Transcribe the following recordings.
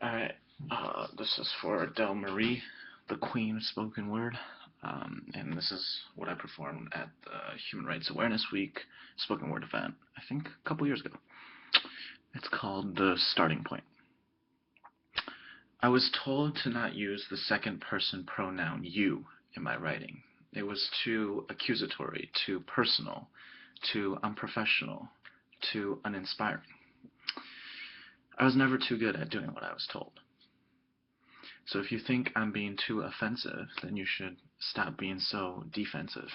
Alright, this is for Del Marie, the Queen of Spoken Word, and this is what I performed at the Human Rights Awareness Week Spoken Word event, I think a couple years ago. It's called The Starting Point. I was told to not use the second person pronoun you in my writing. It was too accusatory, too personal, too unprofessional, too uninspiring. I was never too good at doing what I was told. So if you think I'm being too offensive, then you should stop being so defensive.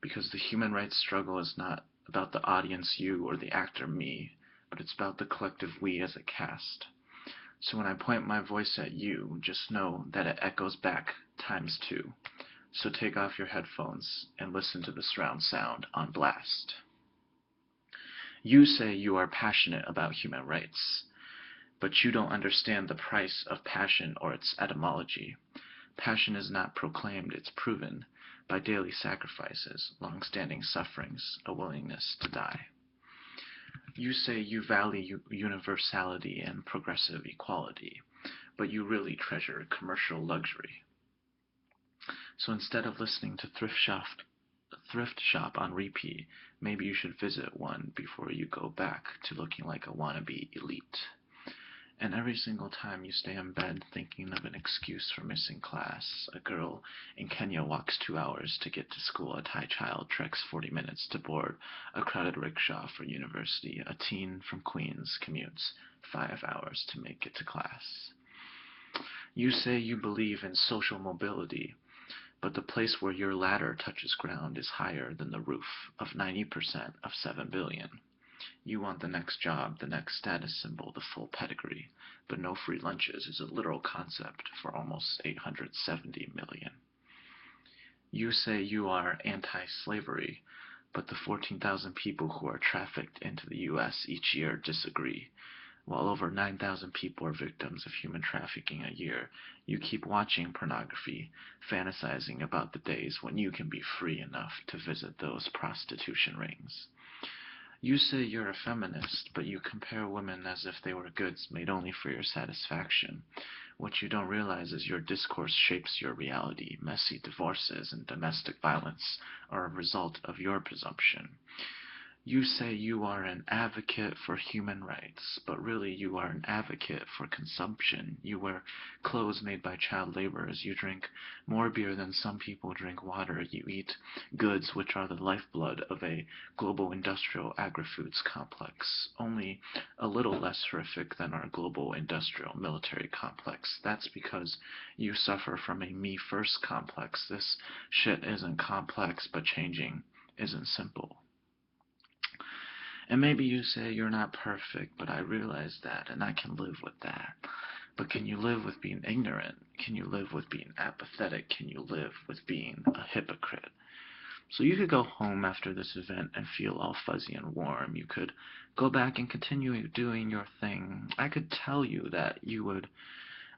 Because the human rights struggle is not about the audience you or the actor me, but it's about the collective we as a cast. So when I point my voice at you, just know that it echoes back times two. So take off your headphones and listen to the surround sound on blast. You say you are passionate about human rights, but you don't understand the price of passion or its etymology. Passion is not proclaimed, it's proven by daily sacrifices, long-standing sufferings, a willingness to die. You say you value universality and progressive equality, but you really treasure commercial luxury. So instead of listening to Thrift Shop on repeat, maybe you should visit one before you go back to looking like a wannabe elite. And every single time you stay in bed thinking of an excuse for missing class, a girl in Kenya walks 2 hours to get to school, a Thai child treks 40 minutes to board a crowded rickshaw for university, a teen from Queens commutes 5 hours to make it to class. You say you believe in social mobility, but the place where your ladder touches ground is higher than the roof of 90% of 7 billion. You want the next job, the next status symbol, the full pedigree, but no free lunches is a literal concept for almost 870 million. You say you are anti-slavery, but the 14,000 people who are trafficked into the U.S. each year disagree. While over 9,000 people are victims of human trafficking a year, you keep watching pornography, fantasizing about the days when you can be free enough to visit those prostitution rings. You say you're a feminist, but you compare women as if they were goods made only for your satisfaction. What you don't realize is your discourse shapes your reality. Messy divorces and domestic violence are a result of your presumption. You say you are an advocate for human rights, but really you are an advocate for consumption. You wear clothes made by child laborers. You drink more beer than some people drink water. You eat goods which are the lifeblood of a global industrial agri-foods complex, only a little less horrific than our global industrial military complex. That's because you suffer from a me-first complex. This shit isn't complex, but changing isn't simple. And maybe you say you're not perfect, but I realize that, and I can live with that. But can you live with being ignorant? Can you live with being apathetic? Can you live with being a hypocrite? So you could go home after this event and feel all fuzzy and warm. You could go back and continue doing your thing. I could tell you that you would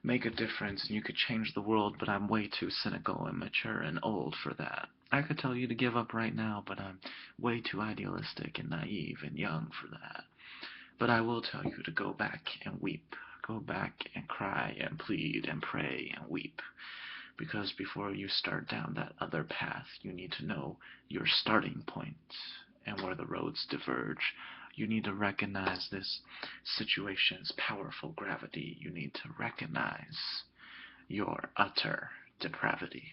make a difference and you could change the world, but I'm way too cynical and mature and old for that. I could tell you to give up right now, but I'm way too idealistic and naive and young for that. But I will tell you to go back and weep. Go back and cry and plead and pray and weep. Because before you start down that other path, you need to know your starting point and where the roads diverge. You need to recognize this situation's powerful gravity. You need to recognize your utter depravity.